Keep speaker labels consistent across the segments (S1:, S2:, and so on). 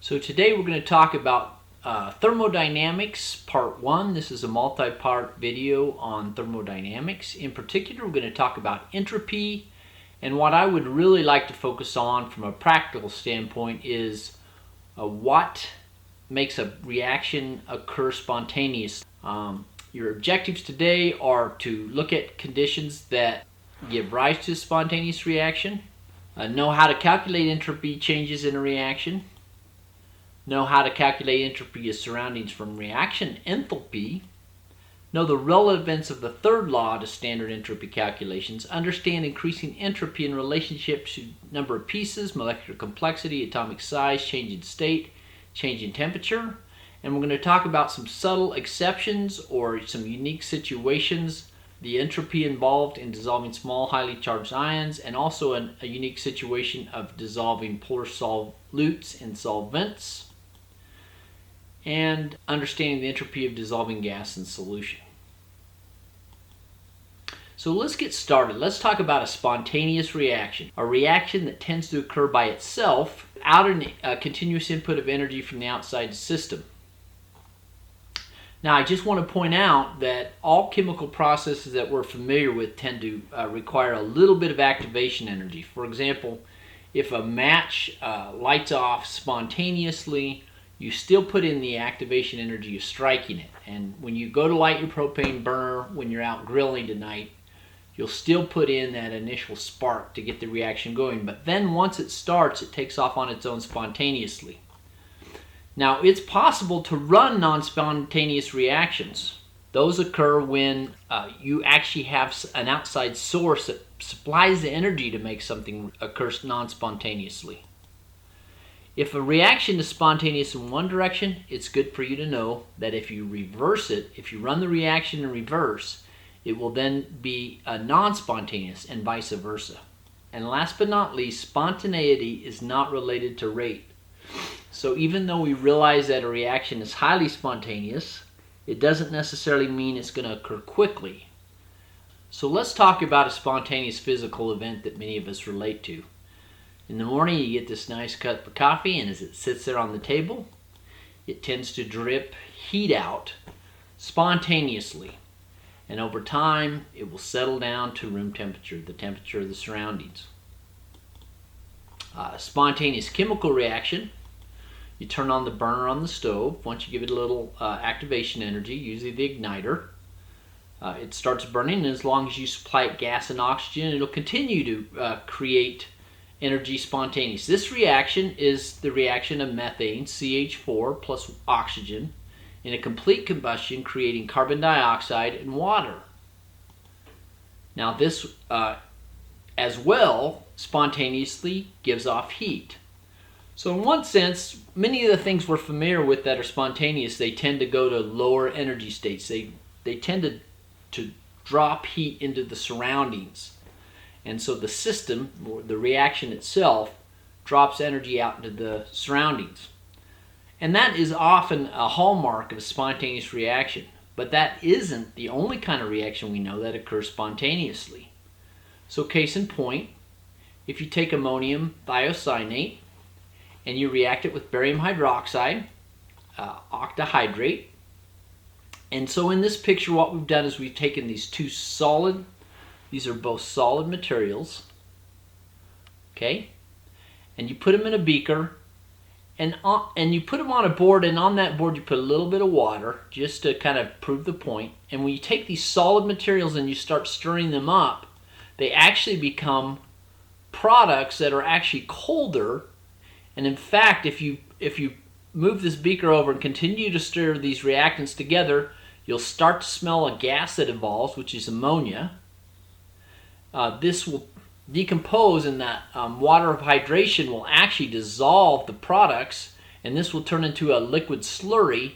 S1: So today we're going to talk about thermodynamics part 1. This is a multi-part video on thermodynamics. In particular, we're going to talk about entropy, and what I would really like to focus on from a practical standpoint is what makes a reaction occur spontaneously. Your objectives today are to look at conditions that give rise to a spontaneous reaction, know how to calculate entropy changes in a reaction, know how to calculate entropy of surroundings from reaction enthalpy, know the relevance of the third law to standard entropy calculations, understand increasing entropy in relationship to number of pieces, molecular complexity, atomic size, change in state, change in temperature, and we're going to talk about some subtle exceptions or some unique situations, the entropy involved in dissolving small highly charged ions, and also a unique situation of dissolving polar solutes in solvents, and understanding the entropy of dissolving gas in solution. So let's get started. Let's talk about a spontaneous reaction, a reaction that tends to occur by itself without a continuous input of energy from the outside system. Now, I just want to point out that all chemical processes that we're familiar with tend to require a little bit of activation energy. For example, if a match lights off spontaneously, you still put in the activation energy of striking it. And when you go to light your propane burner when you're out grilling tonight, you'll still put in that initial spark to get the reaction going. But then once it starts, it takes off on its own spontaneously. Now, it's possible to run non-spontaneous reactions. Those occur when you actually have an outside source that supplies the energy to make something occur non-spontaneously. If a reaction is spontaneous in one direction, it's good for you to know that if you reverse it, if you run the reaction in reverse, it will then be non-spontaneous and vice versa. And last but not least, spontaneity is not related to rate. So even though we realize that a reaction is highly spontaneous, it doesn't necessarily mean it's going to occur quickly. So let's talk about a spontaneous physical event that many of us relate to. In the morning, you get this nice cup of coffee, and as it sits there on the table, it tends to drip heat out spontaneously. And over time, it will settle down to room temperature, the temperature of the surroundings. Spontaneous chemical reaction, you turn on the burner on the stove. Once you give it a little activation energy, usually the igniter, it starts burning, and as long as you supply it gas and oxygen, it'll continue to create energy spontaneous. This reaction is the reaction of methane, CH4, plus oxygen in a complete combustion, creating carbon dioxide and water. Now this as well spontaneously gives off heat. So in one sense, many of the things we're familiar with that are spontaneous, they tend to go to lower energy states. They tend to drop heat into the surroundings. And so the system, or the reaction itself, drops energy out into the surroundings. And that is often a hallmark of a spontaneous reaction. But that isn't the only kind of reaction we know that occurs spontaneously. So case in point, if you take ammonium thiocyanate and you react it with barium hydroxide, octahydrate. And so in this picture, what we've done is we've taken these two solid, these are both solid materials, okay? And you put them in a beaker, and you put them on a board, and on that board you put a little bit of water just to kind of prove the point. And when you take these solid materials and you start stirring them up, they actually become products that are actually colder. And in fact, if you move this beaker over and continue to stir these reactants together, you'll start to smell a gas that evolves, which is ammonia. This will decompose, and that water of hydration will actually dissolve the products, and this will turn into a liquid slurry,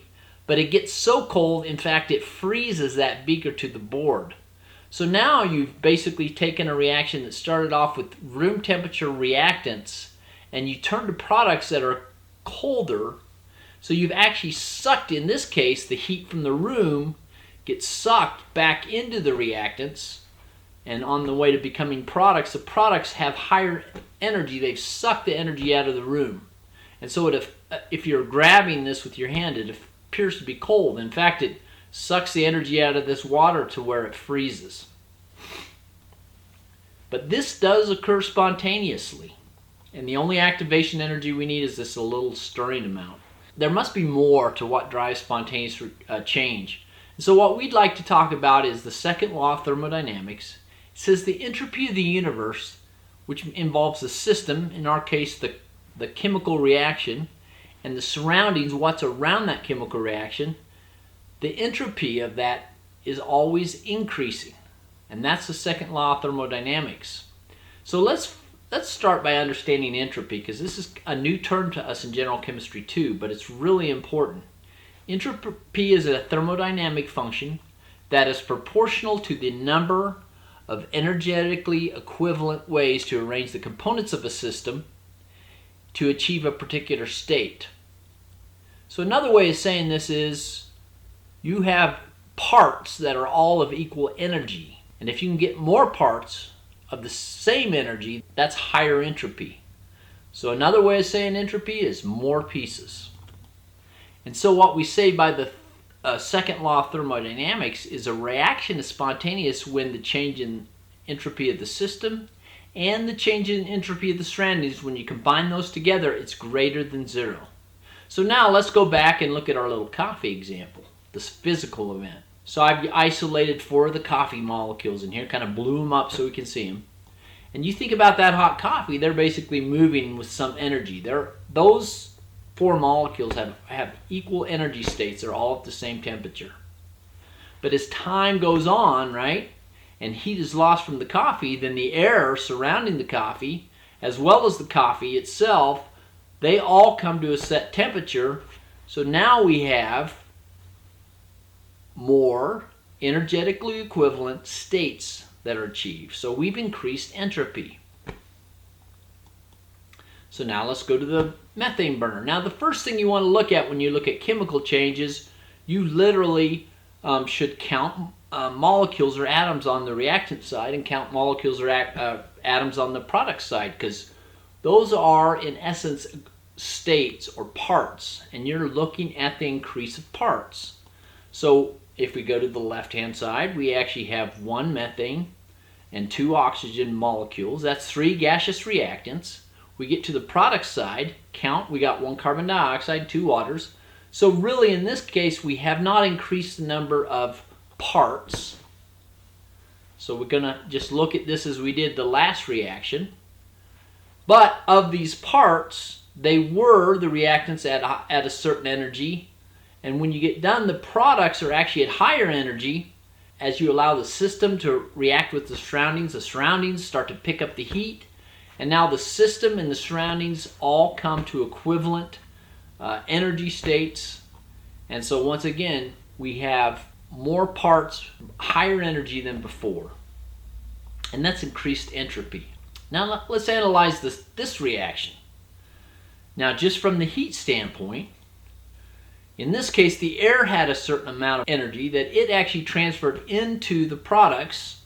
S1: but it gets so cold, in fact, it freezes that beaker to the board. So now you've basically taken a reaction that started off with room temperature reactants, and you turn to products that are colder. So you've actually sucked, in this case, the heat from the room gets sucked back into the reactants, and on the way to becoming the products have higher energy. They've sucked the energy out of the room. And so it if you're grabbing this with your hand, it appears to be cold. In fact, it sucks the energy out of this water to where it freezes. But this does occur spontaneously. And the only activation energy we need is this a little stirring amount. There must be more to what drives spontaneous change. And so what we'd like to talk about is the second law of thermodynamics. It says the entropy of the universe, which involves the system, in our case the chemical reaction, and the surroundings, what's around that chemical reaction, the entropy of that is always increasing. And that's the second law of thermodynamics. So let's start by understanding entropy, because this is a new term to us in general chemistry too, but it's really important. Entropy is a thermodynamic function that is proportional to the number of energetically equivalent ways to arrange the components of a system to achieve a particular state. So another way of saying this is you have parts that are all of equal energy. And if you can get more parts of the same energy, that's higher entropy. So another way of saying entropy is more pieces. And so what we say by the second law of thermodynamics is a reaction is spontaneous when the change in entropy of the system and the change in entropy of the surroundings, when you combine those together, it's greater than zero. So now let's go back and look at our little coffee example, this physical event. So I've isolated 4 of the coffee molecules in here, kind of blew them up so we can see them. And you think about that hot coffee, they're basically moving with some energy. Those 4 molecules have equal energy states. They're all at the same temperature. But as time goes on, right, and heat is lost from the coffee, then the air surrounding the coffee, as well as the coffee itself, they all come to a set temperature. So now we have more energetically equivalent states that are achieved. So we've increased entropy. So now let's go to the methane burner. Now the first thing you want to look at when you look at chemical changes, you literally should count molecules or atoms on the reactant side and count molecules or atoms on the product side, because those are in essence states or parts, and you're looking at the increase of parts. So if we go to the left-hand side, we actually have 1 methane and 2 oxygen molecules. That's 3 gaseous reactants. We get to the product side, count, we got 1 carbon dioxide, 2 waters. So really in this case, we have not increased the number of parts. So we're going to just look at this as we did the last reaction. But of these parts, they were the reactants at a certain energy. And when you get done, the products are actually at higher energy as you allow the system to react with the surroundings start to pick up the heat. And now the system and the surroundings all come to equivalent energy states. And so once again, we have more parts, higher energy than before. And that's increased entropy. Now let's analyze this reaction. Now just from the heat standpoint, in this case, the air had a certain amount of energy that it actually transferred into the products.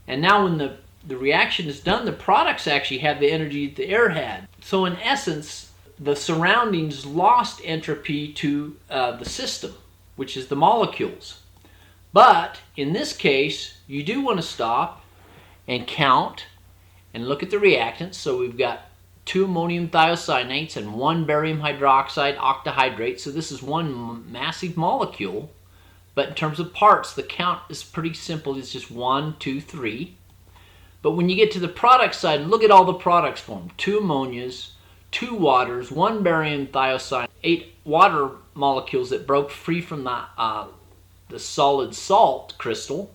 S1: And now when the reaction is done, the products actually have the energy the air had. So in essence, the surroundings lost entropy to the system, which is the molecules. But in this case, you do want to stop and count and look at the reactants. So we've got 2 ammonium thiocyanates and 1 barium hydroxide octahydrate. So this is 1 massive molecule. But in terms of parts, the count is pretty simple. It's just 1, 2, 3. But when you get to the product side, look at all the products formed. 2 ammonias, 2 waters, 1 barium thiocyanate, 8 water molecules that broke free from the solid salt crystal.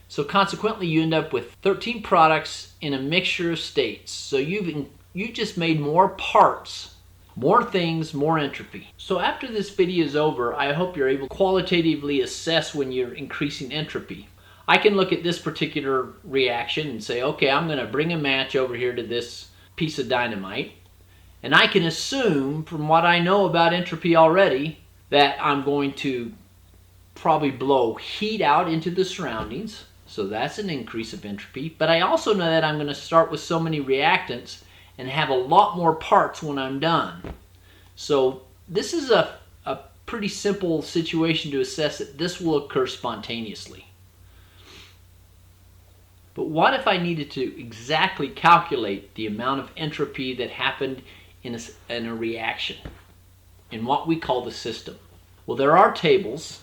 S1: So consequently, you end up with 13 products in a mixture of states. So you just made more parts, more things, more entropy. So after this video is over, I hope you're able to qualitatively assess when you're increasing entropy. I can look at this particular reaction and say, okay, I'm going to bring a match over here to this piece of dynamite. And I can assume from what I know about entropy already that I'm going to probably blow heat out into the surroundings. So that's an increase of entropy. But I also know that I'm going to start with so many reactants and have a lot more parts when I'm done. So this is a pretty simple situation to assess that this will occur spontaneously. But what if I needed to exactly calculate the amount of entropy that happened in a reaction, in what we call the system? Well, there are tables,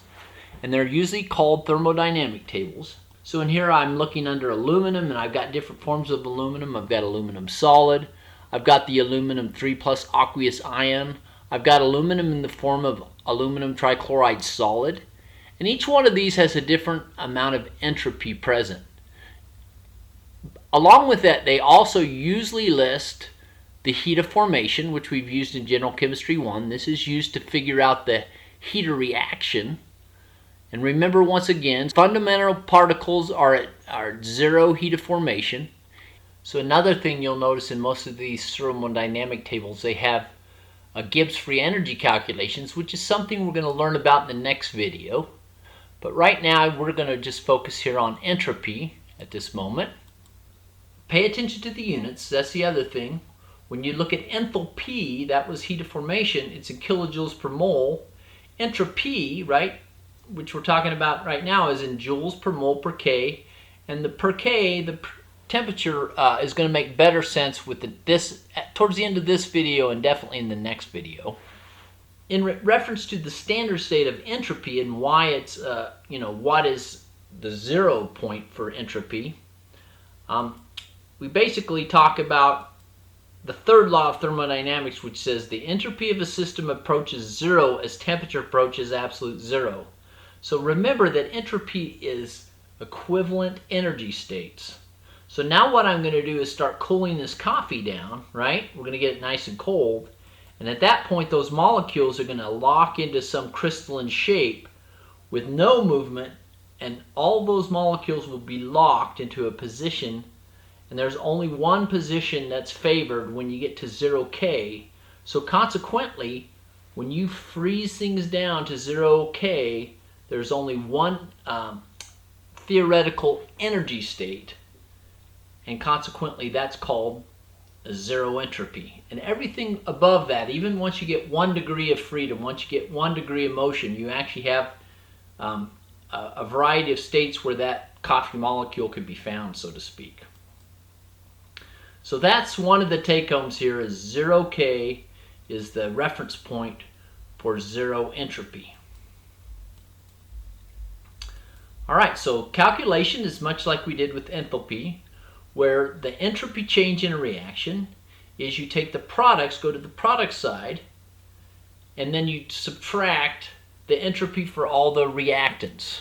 S1: and they're usually called thermodynamic tables. So in here I'm looking under aluminum, and I've got different forms of aluminum. I've got aluminum solid, I've got the aluminum 3+ aqueous ion, I've got aluminum in the form of aluminum trichloride solid, and each one of these has a different amount of entropy present. Along with that, they also usually list the heat of formation, which we've used in General Chemistry 1. This is used to figure out the heat of reaction. And remember, once again, fundamental particles are at zero heat of formation. So another thing you'll notice in most of these thermodynamic tables, they have Gibbs free energy calculations, which is something we're going to learn about in the next video. But right now, we're going to just focus here on entropy at this moment. Pay attention to the units. That's the other thing. When you look at enthalpy, that was heat of formation. It's in kilojoules per mole. Entropy, right, which we're talking about right now, is in joules per mole per K. And the per K, the temperature, is going to make better sense with this towards the end of this video and definitely in the next video. In reference to the standard state of entropy and why it's, what is the 0 point for entropy, we basically talk about the third law of thermodynamics, which says the entropy of a system approaches 0 as temperature approaches absolute 0. So remember that entropy is equivalent energy states. So now what I'm going to do is start cooling this coffee down, right? We're going to get it nice and cold. And at that point, those molecules are going to lock into some crystalline shape with no movement, and all those molecules will be locked into a position. And there's only one position that's favored when you get to 0K. So consequently, when you freeze things down to 0K, there's only one theoretical energy state. And consequently, that's called a 0 entropy. And everything above that, even once you get 1 degree of freedom, once you get 1 degree of motion, you actually have a variety of states where that coffee molecule could be found, so to speak. So that's one of the take-homes here, is 0K is the reference point for 0 entropy. All right, so calculation is much like we did with enthalpy, where the entropy change in a reaction is you take the products, go to the product side, and then you subtract the entropy for all the reactants.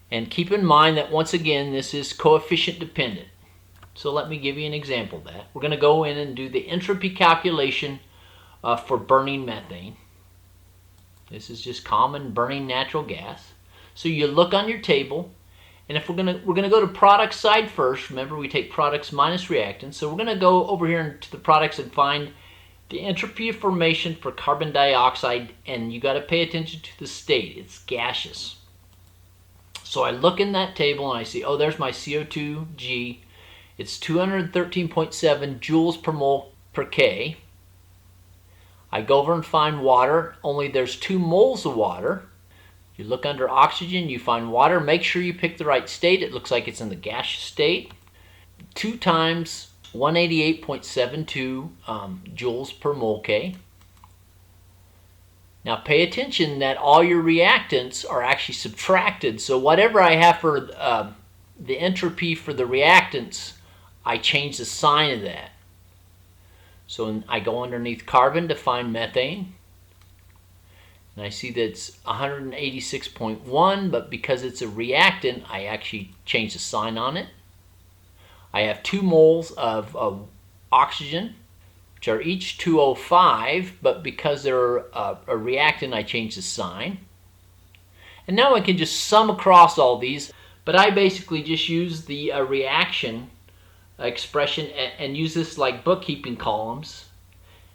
S1: And keep in mind that once again, this is coefficient dependent. So let me give you an example of that. We're going to go in and do the entropy calculation for burning methane. This is just common burning natural gas. So you look on your table, and if we're going to go to product side first. Remember, we take products minus reactants. So we're going to go over here to the products and find the entropy of formation for carbon dioxide, and you got to pay attention to the state. It's gaseous. So I look in that table and I see, oh, there's my CO2G. It's 213.7 joules per mole per K. I go over and find water, only there's 2 moles of water. You look under oxygen, you find water. Make sure you pick the right state. It looks like it's in the gaseous state. 2 times 188.72 joules per mole K. Now pay attention that all your reactants are actually subtracted. So whatever I have for the entropy for the reactants, I change the sign of that. So I go underneath carbon to find methane. And I see that's 186.1, but because it's a reactant, I actually change the sign on it. I have 2 moles of oxygen, which are each 205, but because they're a reactant, I change the sign. And now I can just sum across all these, but I basically just use the reaction expression and use this like bookkeeping columns.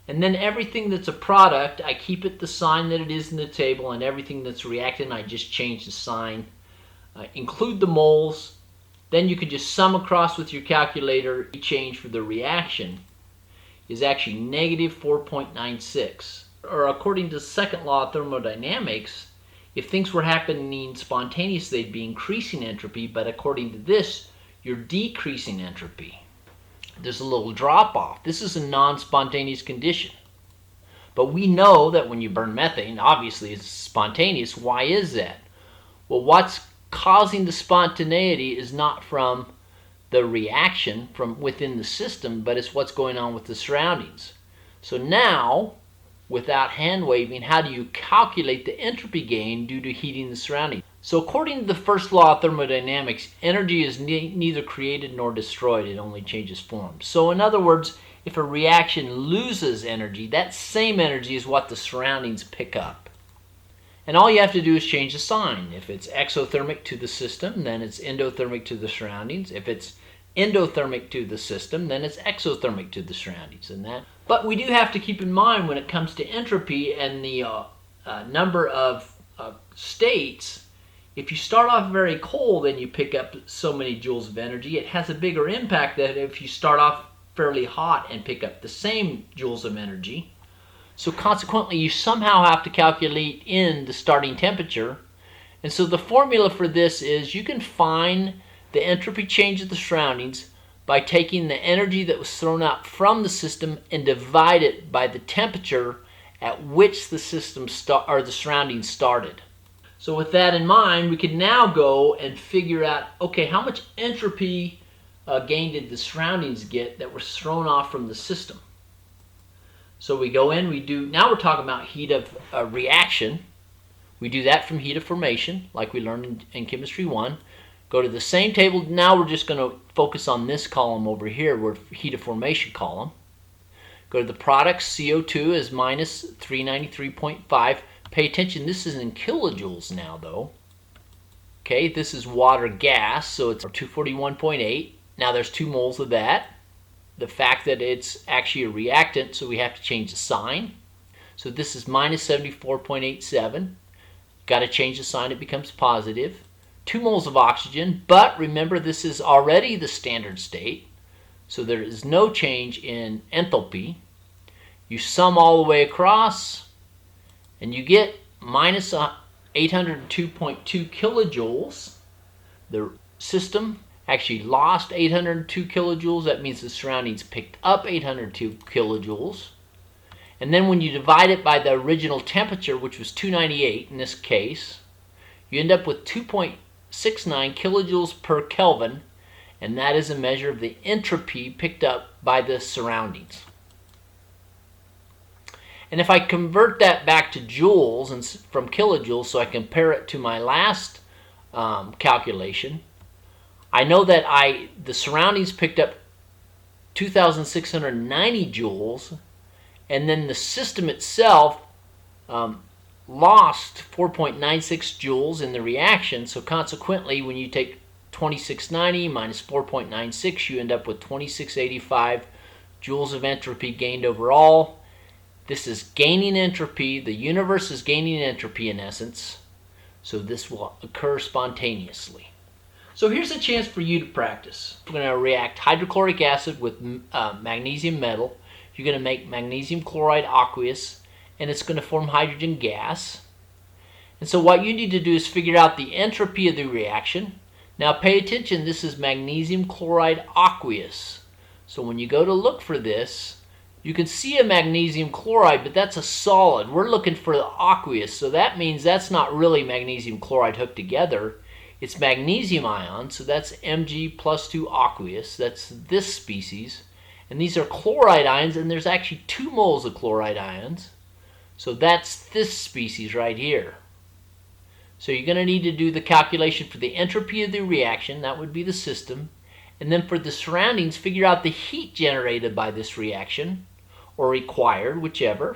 S1: And then everything that's a product, I keep it the sign that it is in the table, and everything that's reactant, I just change the sign. Include the moles. Then you can just sum across with your calculator. The change for the reaction is actually negative 4.96. or according to the second law of thermodynamics, if things were happening spontaneously, they'd be increasing entropy, but according to this, you're decreasing entropy. There's a little drop off. This is a non-spontaneous condition. But we know that when you burn methane, obviously it's spontaneous. Why is that? Well, what's causing the spontaneity is not from the reaction from within the system, but it's what's going on with the surroundings. So now, without hand waving, how do you calculate the entropy gain due to heating the surroundings? So according to the first law of thermodynamics, energy is neither created nor destroyed, it only changes form. So in other words, if a reaction loses energy, that same energy is what the surroundings pick up. And all you have to do is change the sign. If it's exothermic to the system, then it's endothermic to the surroundings. If it's endothermic to the system, then it's exothermic to the surroundings. But we do have to keep in mind when it comes to entropy and the number of states, if you start off very cold and you pick up so many joules of energy, it has a bigger impact than if you start off fairly hot and pick up the same joules of energy. So consequently, you somehow have to calculate in the starting temperature. And so the formula for this is you can find the entropy change of the surroundings by taking the energy that was thrown out from the system and divide it by the temperature at which the system or the surroundings started. So with that in mind, we can now go and figure out, okay, how much entropy gain did the surroundings get that was thrown off from the system? So we go in, now we're talking about heat of reaction. We do that from heat of formation, like we learned in Chemistry 1. Go to the same table. Now we're just going to focus on this column over here, where heat of formation column. Go to the products. CO2 is minus 393.5. Pay attention, this is in kilojoules now, though. Okay, this is water gas, so it's 241.8. Now there's 2 moles of that. The fact that it's actually a reactant, so we have to change the sign. So this is minus 74.87. Got to change the sign, it becomes positive. 2 moles of oxygen, but remember this is already the standard state, so there is no change in enthalpy. You sum all the way across, and you get minus 802.2 kilojoules. The system actually lost 802 kilojoules. That means the surroundings picked up 802 kilojoules. And then when you divide it by the original temperature, which was 298 in this case, you end up with 2.69 kilojoules per Kelvin, and that is a measure of the entropy picked up by the surroundings. And if I convert that back to joules and from kilojoules, so I compare it to my last calculation, I know that the surroundings picked up 2,690 joules, and then the system itself lost 4.96 joules in the reaction. So consequently, when you take 2690 minus 4.96, you end up with 2685 joules of entropy gained overall. This is gaining entropy. The universe is gaining entropy in essence. So this will occur spontaneously. So here's a chance for you to practice. We're going to react hydrochloric acid with magnesium metal. You're going to make magnesium chloride aqueous, and it's going to form hydrogen gas. And so what you need to do is figure out the entropy of the reaction. Now pay attention, this is magnesium chloride aqueous. So when you go to look for this, you can see a magnesium chloride, but that's a solid. We're looking for the aqueous, so that means that's not really magnesium chloride hooked together. It's magnesium ion, so that's Mg plus 2 aqueous. That's this species. And these are chloride ions, and there's actually 2 moles of chloride ions. So that's this species right here. So you're going to need to do the calculation for the entropy of the reaction. That would be the system. And then for the surroundings, figure out the heat generated by this reaction, or required, whichever.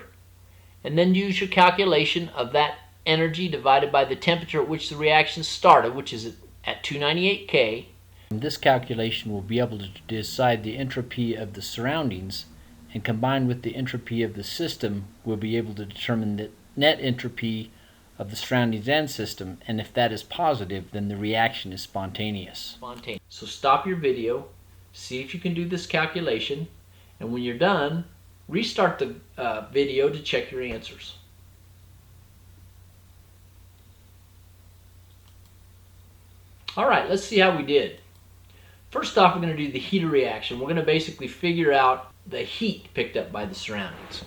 S1: And then use your calculation of that energy divided by the temperature at which the reaction started, which is at 298 K. This calculation will be able to decide the entropy of the surroundings, and combined with the entropy of the system, we'll be able to determine the net entropy of the surroundings and system, and if that is positive, then the reaction is spontaneous. So stop your video, see if you can do this calculation, and when you're done, Restart the video to check your answers. All right, let's see how we did. First off, we're going to do the heater reaction. We're going to basically figure out the heat picked up by the surroundings.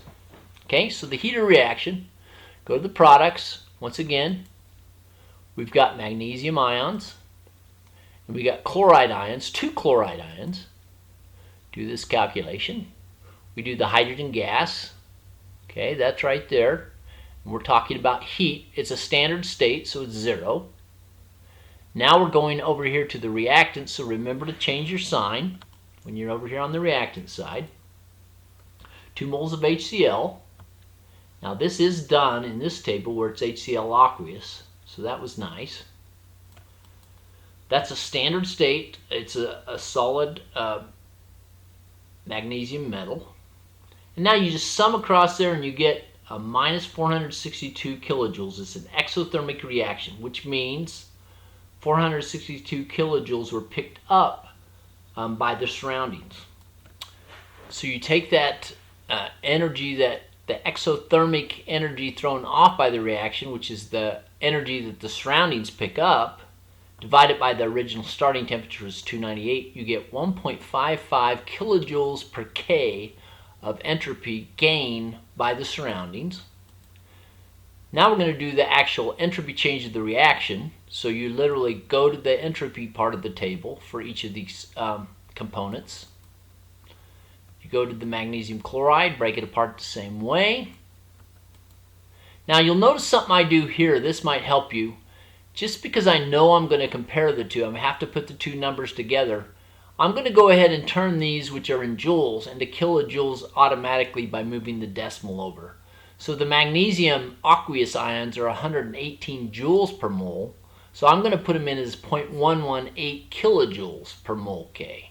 S1: Okay, so the heater reaction, go to the products. Once again, we've got magnesium ions, and we got chloride ions, 2 chloride ions. Do this calculation. We do the hydrogen gas. Okay, that's right there. And we're talking about heat. It's a standard state, so it's 0. Now we're going over here to the reactant, so remember to change your sign when you're over here on the reactant side. 2 moles of HCl. Now this is done in this table where it's HCl aqueous, so that was nice. That's a standard state. It's a solid magnesium metal. And now you just sum across there and you get a minus 462 kilojoules. It's an exothermic reaction, which means 462 kilojoules were picked up by the surroundings. So you take that energy, that the exothermic energy thrown off by the reaction, which is the energy that the surroundings pick up, divide it by the original starting temperature is 298, you get 1.55 kilojoules per K of entropy gain by the surroundings. Now we're going to do the actual entropy change of the reaction. So you literally go to the entropy part of the table for each of these components. You go to the magnesium chloride, break it apart the same way. Now you'll notice something I do here. This might help you. Just because I know I'm going to compare the two, I'm going to have to put the two numbers together. I'm going to go ahead and turn these, which are in joules, into kilojoules automatically by moving the decimal over. So the magnesium aqueous ions are 118 joules per mole. So I'm going to put them in as 0.118 kilojoules per mole K.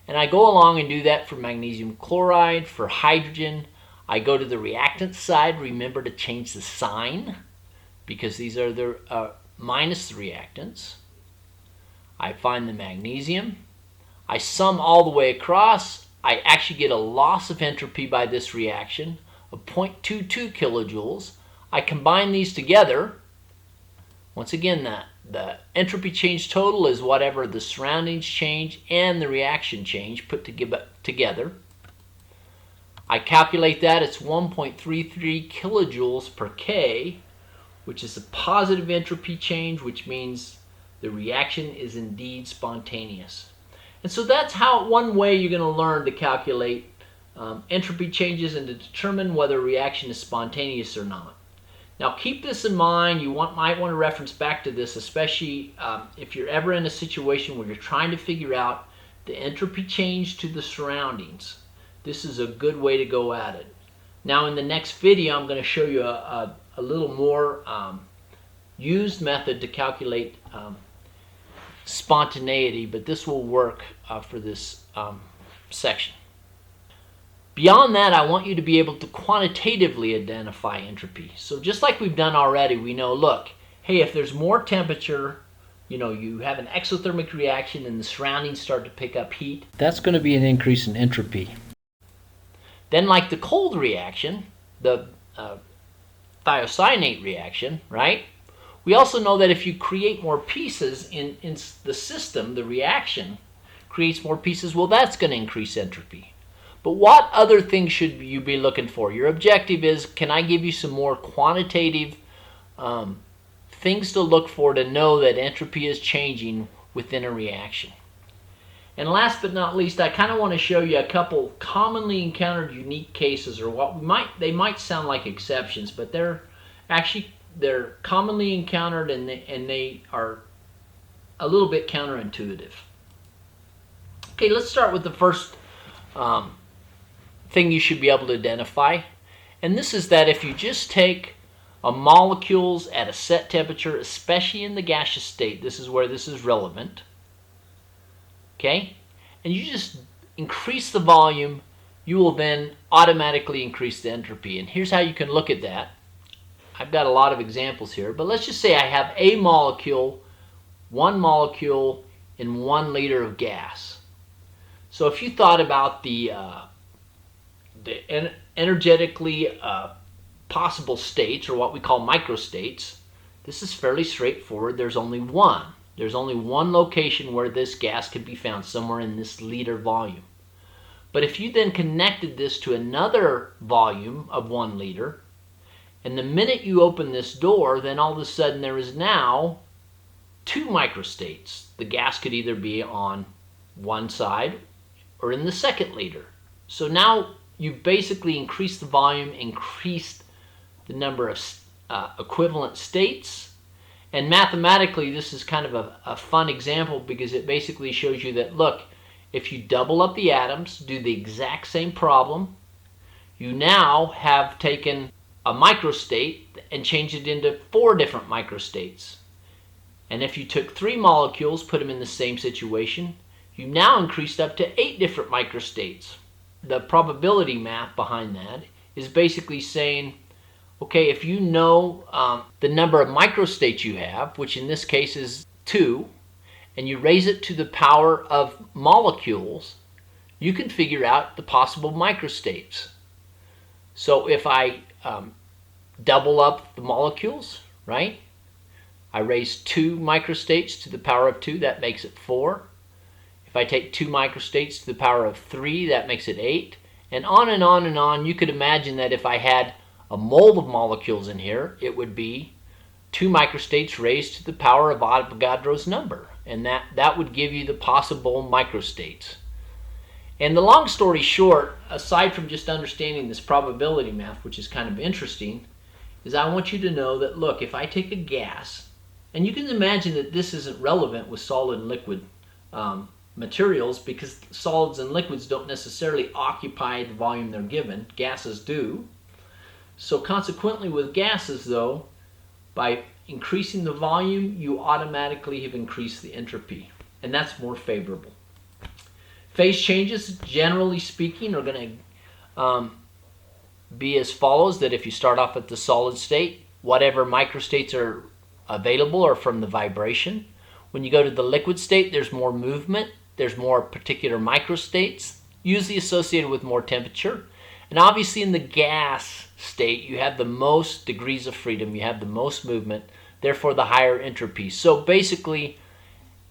S1: And I go along and do that for magnesium chloride. For hydrogen, I go to the reactant side. Remember to change the sign because these are the minus the reactants. I find the magnesium. I sum all the way across. I actually get a loss of entropy by this reaction of 0.22 kilojoules. I combine these together. Once again, the entropy change total is whatever the surroundings change and the reaction change put together. I calculate that. It's 1.33 kilojoules per K, which is a positive entropy change, which means the reaction is indeed spontaneous. And so that's how one way you're going to learn to calculate entropy changes and to determine whether a reaction is spontaneous or not. Now keep this in mind. You might want to reference back to this, especially if you're ever in a situation where you're trying to figure out the entropy change to the surroundings. This is a good way to go at it. Now in the next video, I'm going to show you a little more used method to calculate spontaneity, but this will work for this section. Beyond that, I want you to be able to quantitatively identify entropy. So just like we've done already, we know, look, hey, if there's more temperature, you have an exothermic reaction and the surroundings start to pick up heat, that's going to be an increase in entropy. Then like the cold reaction, the thiocyanate reaction, right? We also know that if you create more pieces in the system, the reaction creates more pieces, well, that's going to increase entropy. But what other things should you be looking for? Your objective is, can I give you some more quantitative things to look for to know that entropy is changing within a reaction? And last but not least, I kind of want to show you a couple commonly encountered unique cases, or they might sound like exceptions, but they're commonly encountered and they are a little bit counterintuitive. Okay, let's start with the first thing you should be able to identify, and this is that if you just take molecules at a set temperature, especially in the gaseous state, this is where this is relevant, okay, and you just increase the volume, you will then automatically increase the entropy. And here's how you can look at that. I've got a lot of examples here, but let's just say I have a molecule, 1 molecule in 1 liter of gas. So if you thought about the the energetically possible states, or what we call microstates, this is fairly straightforward. There's only one. There's only one location where this gas could be found, somewhere in this liter volume. But if you then connected this to another volume of 1 liter, and the minute you open this door, then all of a sudden there is now 2 microstates. The gas could either be on one side or in the second liter. So now you've basically increased the volume, increased the number of equivalent states. And mathematically, this is kind of a fun example, because it basically shows you that, look, if you double up the atoms, do the exact same problem, you now have taken a microstate and changed it into 4 different microstates. And if you took 3 molecules, put them in the same situation, you now increased up to 8 different microstates. The probability math behind that is basically saying, okay, if you know the number of microstates you have, which in this case is 2, and you raise it to the power of molecules, you can figure out the possible microstates. So if I double up the molecules, right? I raise 2 microstates to the power of 2, that makes it 4. If I take 2 microstates to the power of 3, that makes it 8. And on and on and on. You could imagine that if I had a mole of molecules in here, it would be 2 microstates raised to the power of Avogadro's number. And that would give you the possible microstates. And the long story short, aside from just understanding this probability math, which is kind of interesting, is I want you to know that, look, if I take a gas, and you can imagine that this isn't relevant with solid and liquid materials, because solids and liquids don't necessarily occupy the volume they're given. Gases do. So consequently with gases, though, by increasing the volume, you automatically have increased the entropy, and that's more favorable. Phase changes, generally speaking, are going to be as follows: that if you start off at the solid state, whatever microstates are available are from the vibration. When you go to the liquid state, there's more movement, there's more particular microstates, usually associated with more temperature. And obviously in the gas state, you have the most degrees of freedom, you have the most movement, therefore the higher entropy. So basically,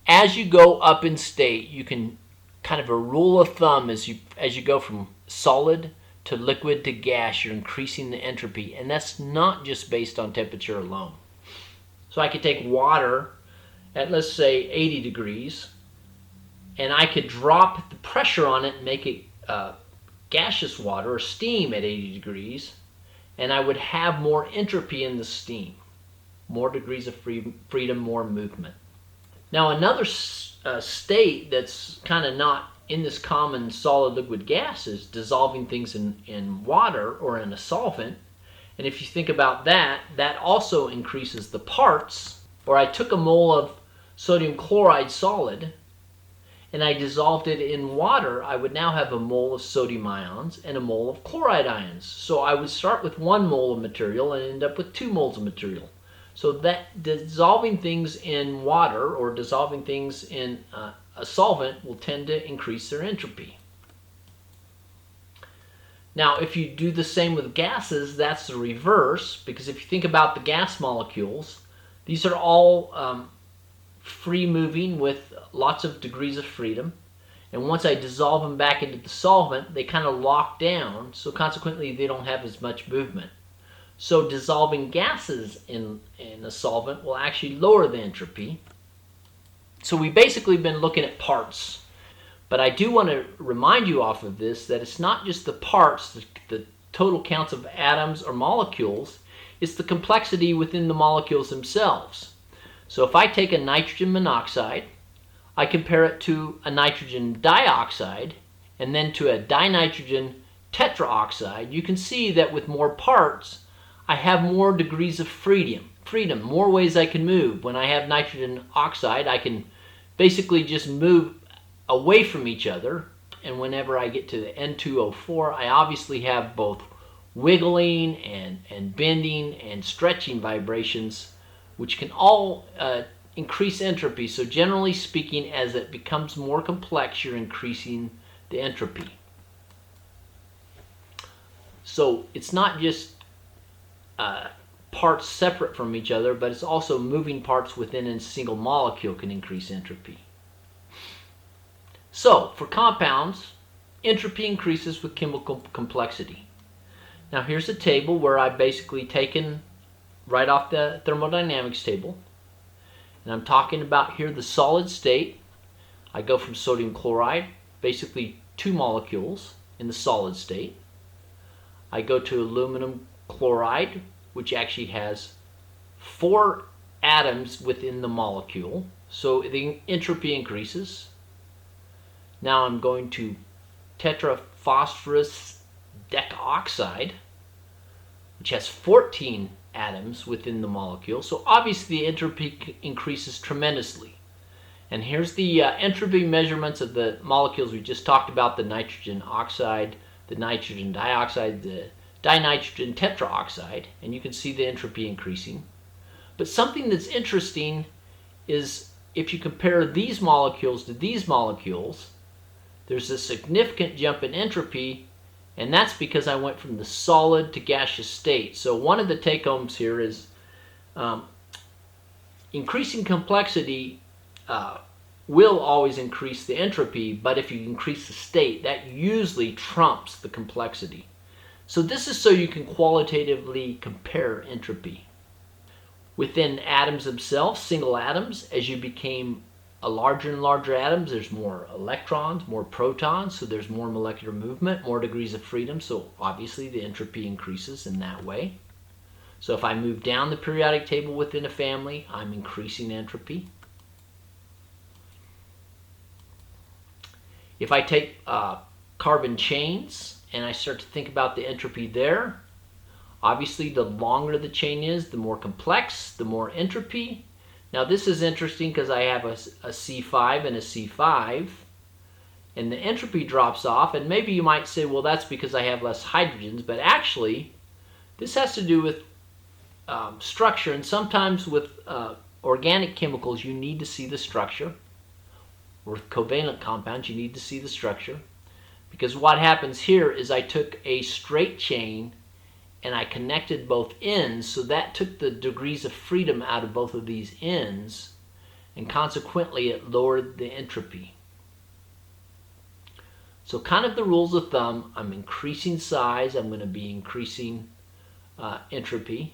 S1: as you go up in state, you can kind of a rule of thumb, as you go from solid to liquid to gas, you're increasing the entropy. And that's not just based on temperature alone. So I could take water at, let's say, 80 degrees, and I could drop the pressure on it and make it gaseous water or steam at 80 degrees, and I would have more entropy in the steam, more degrees of freedom, more movement. Now another state that's kind of not in this common solid liquid gas is dissolving things in water or in a solvent. And if you think about that, that also increases the parts. Or I took a mole of sodium chloride solid and I dissolved it in water, I would now have a mole of sodium ions and a mole of chloride ions. So I would start with 1 mole of material and end up with 2 moles of material. So that dissolving things in water or dissolving things in a solvent will tend to increase their entropy. Now, if you do the same with gases, that's the reverse, because if you think about the gas molecules, these are all free moving with lots of degrees of freedom. And once I dissolve them back into the solvent, they kind of lock down, so consequently they don't have as much movement. So dissolving gases in a solvent will actually lower the entropy. So we've basically been looking at parts. But I do want to remind you off of this that it's not just the parts, the total counts of atoms or molecules, it's the complexity within the molecules themselves. So if I take a nitrogen monoxide, I compare it to a nitrogen dioxide, and then to a dinitrogen tetraoxide, you can see that with more parts, I have more degrees of freedom, more ways I can move. When I have nitrogen oxide, I can basically just move away from each other, and whenever I get to the N2O4, I obviously have both wiggling and bending and stretching vibrations, which can all increase entropy. So generally speaking, as it becomes more complex, you're increasing the entropy. So it's not just parts separate from each other, but it's also moving parts within a single molecule can increase entropy. So for compounds, entropy increases with chemical complexity. Now here's a table where I've basically taken right off the thermodynamics table, and I'm talking about here the solid state. I go from sodium chloride, basically 2 molecules in the solid state. I go to aluminum chloride, which actually has 4 atoms within the molecule, so the entropy increases. Now I'm going to tetraphosphorus decoxide, which has 14 atoms within the molecule, so obviously the entropy increases tremendously. And here's the entropy measurements of the molecules we just talked about: the nitrogen oxide, the nitrogen dioxide, the dinitrogen tetraoxide, and you can see the entropy increasing. But something that's interesting is if you compare these molecules to these molecules, there's a significant jump in entropy, and that's because I went from the solid to gaseous state. So one of the take-homes here is increasing complexity will always increase the entropy, but if you increase the state, that usually trumps the complexity. So this is so you can qualitatively compare entropy. Within atoms themselves, single atoms, as you became a larger and larger atoms, there's more electrons, more protons, so there's more molecular movement, more degrees of freedom, so obviously the entropy increases in that way. So if I move down the periodic table within a family, I'm increasing entropy. If I take carbon chains and I start to think about the entropy there, obviously the longer the chain is, the more complex, the more entropy. Now this is interesting because I have a C5 and a C5, and the entropy drops off, and maybe you might say, well, that's because I have less hydrogens, but actually this has to do with structure, and sometimes with organic chemicals you need to see the structure, or with covalent compounds you need to see the structure, because what happens here is I took a straight chain and I connected both ends, so that took the degrees of freedom out of both of these ends, and consequently it lowered the entropy. So kind of the rules of thumb: I'm increasing size, I'm going to be increasing entropy.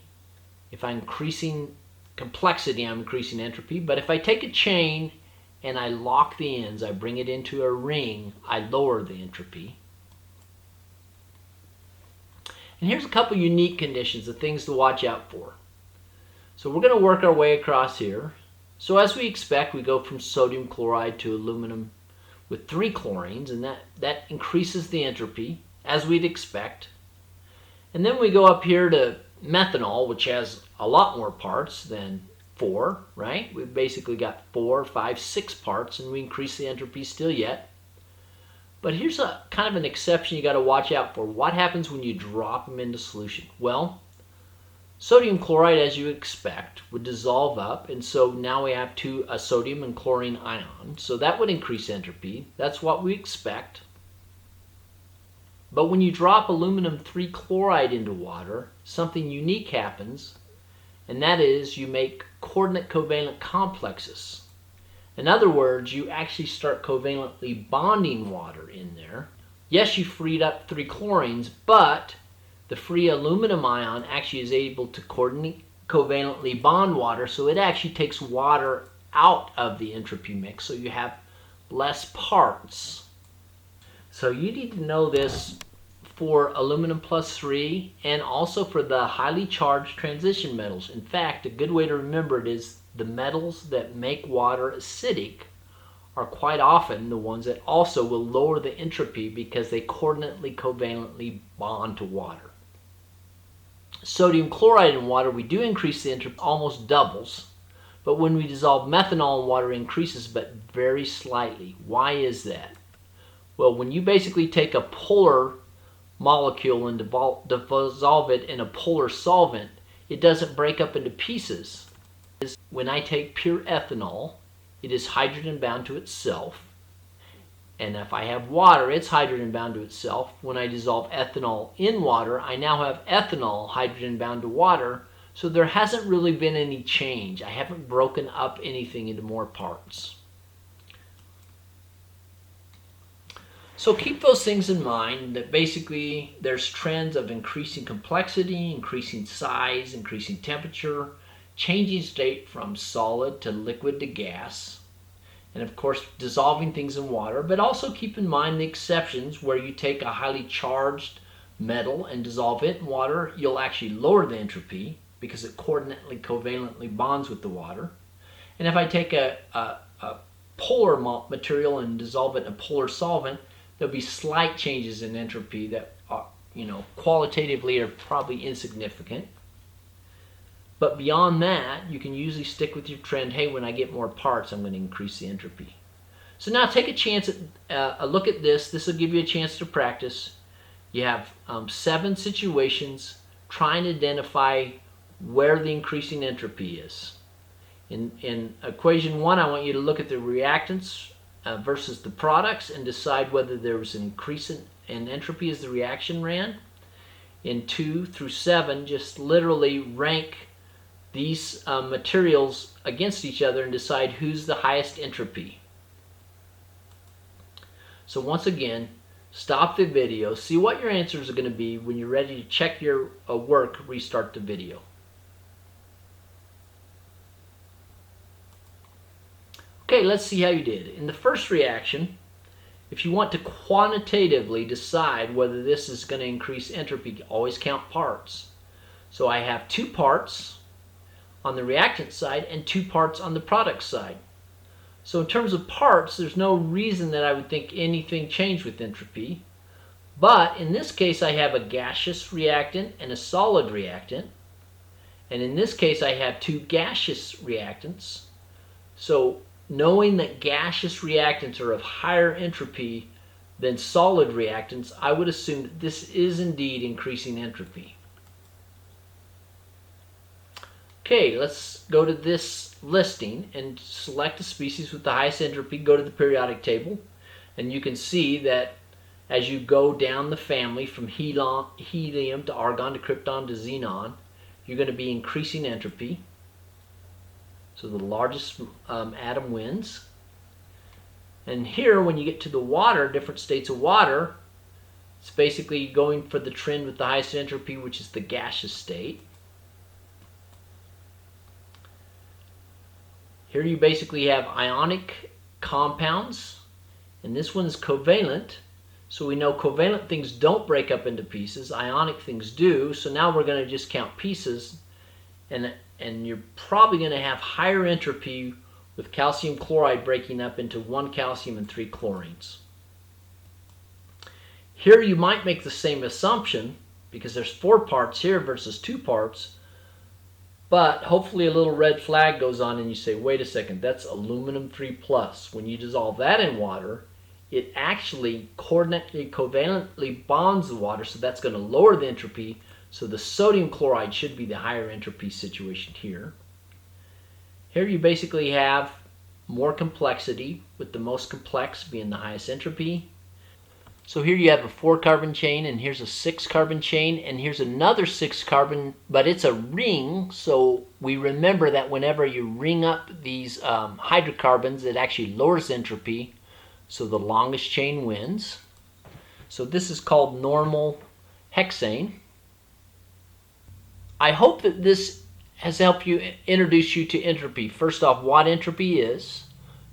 S1: If I'm increasing complexity, I'm increasing entropy. But if I take a chain and I lock the ends, I bring it into a ring, I lower the entropy. And here's a couple unique conditions of things to watch out for. So we're going to work our way across here. So as we expect, we go from sodium chloride to aluminum with 3 chlorines, and that increases the entropy, as we'd expect. And then we go up here to methanol, which has a lot more parts than 4, right? We've basically got 4, 5, 6 parts, and we increase the entropy still yet. But here's a kind of an exception you got to watch out for. What happens when you drop them into solution? Well, sodium chloride, as you expect, would dissolve up, and so now we have a sodium and chlorine ion. So that would increase entropy. That's what we expect. But when you drop aluminum 3 chloride into water, something unique happens, and that is you make coordinate covalent complexes. In other words, you actually start covalently bonding water in there. Yes, you freed up 3 chlorines, but the free aluminum ion actually is able to covalently bond water, so it actually takes water out of the entropy mix, so you have less parts. So you need to know this for aluminum plus 3 and also for the highly charged transition metals. In fact, a good way to remember it is the metals that make water acidic are quite often the ones that also will lower the entropy because they coordinately covalently bond to water. Sodium chloride in water, we do increase the entropy, almost doubles, but when we dissolve methanol in water, it increases, but very slightly. Why is that? Well, when you basically take a polar molecule and dissolve it in a polar solvent, it doesn't break up into pieces. When I take pure ethanol, it is hydrogen bound to itself, And if I have water, it's hydrogen bound to itself. When I dissolve ethanol in water, I now have ethanol hydrogen bound to water. So there hasn't really been any change. I haven't broken up anything into more parts. So keep those things in mind, that basically there's trends of increasing complexity, increasing size, increasing temperature, changing state from solid to liquid to gas, and of course dissolving things in water. But also keep in mind the exceptions where you take a highly charged metal and dissolve it in water. You'll actually lower the entropy because it covalently bonds with the water. And if I take a polar material and dissolve it in a polar solvent, there'll be slight changes in entropy that are, qualitatively are probably insignificant. But beyond that, you can usually stick with your trend. Hey, when I get more parts, I'm going to increase the entropy. So now take a chance at a look at this. This will give you a chance to practice. You have 7 situations. Try and identify where the increasing entropy is. In equation 1, I want you to look at the reactants versus the products and decide whether there was an increase in entropy as the reaction ran. In 2 through 7, just literally rank these materials against each other and decide who's the highest entropy. So once again, stop the video, see what your answers are going to be. When you're ready to check your work, restart the video. Okay, let's see how you did. In the first reaction, if you want to quantitatively decide whether this is going to increase entropy, always count parts. So I have 2 parts on the reactant side and 2 parts on the product side. So in terms of parts, there's no reason that I would think anything changed with entropy. But in this case, I have a gaseous reactant and a solid reactant. And in this case, I have 2 gaseous reactants. So knowing that gaseous reactants are of higher entropy than solid reactants, I would assume that this is indeed increasing entropy. Okay, let's go to this listing and select the species with the highest entropy. Go to the periodic table, and you can see that as you go down the family from helium to argon to krypton to xenon, you're going to be increasing entropy. So the largest atom wins. And here, when you get to the water, different states of water, it's basically going for the trend with the highest entropy, which is the gaseous state. Here you basically have ionic compounds, and this one is covalent. So we know covalent things don't break up into pieces, ionic things do. So now we're going to just count pieces, and you're probably going to have higher entropy with calcium chloride breaking up into 1 calcium and 3 chlorines. Here you might make the same assumption because there's 4 parts here versus 2 parts, but hopefully a little red flag goes on and you say, wait a second, that's aluminum 3+. When you dissolve that in water, it actually covalently bonds the water, so that's going to lower the entropy. So the sodium chloride should be the higher entropy situation here. Here you basically have more complexity, with the most complex being the highest entropy. So here you have a 4-carbon chain, and here's a 6-carbon chain, and here's another 6-carbon, but it's a ring. So we remember that whenever you ring up these hydrocarbons, it actually lowers entropy. So the longest chain wins. So this is called normal hexane. I hope that this has helped you introduce you to entropy. First off, what entropy is.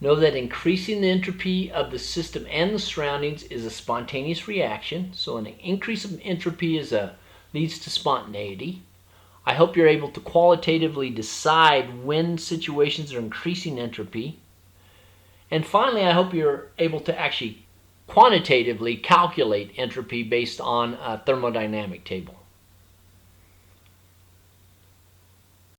S1: Know that increasing the entropy of the system and the surroundings is a spontaneous reaction. So an increase of entropy leads to spontaneity. I hope you're able to qualitatively decide when situations are increasing entropy. And finally, I hope you're able to actually quantitatively calculate entropy based on a thermodynamic table.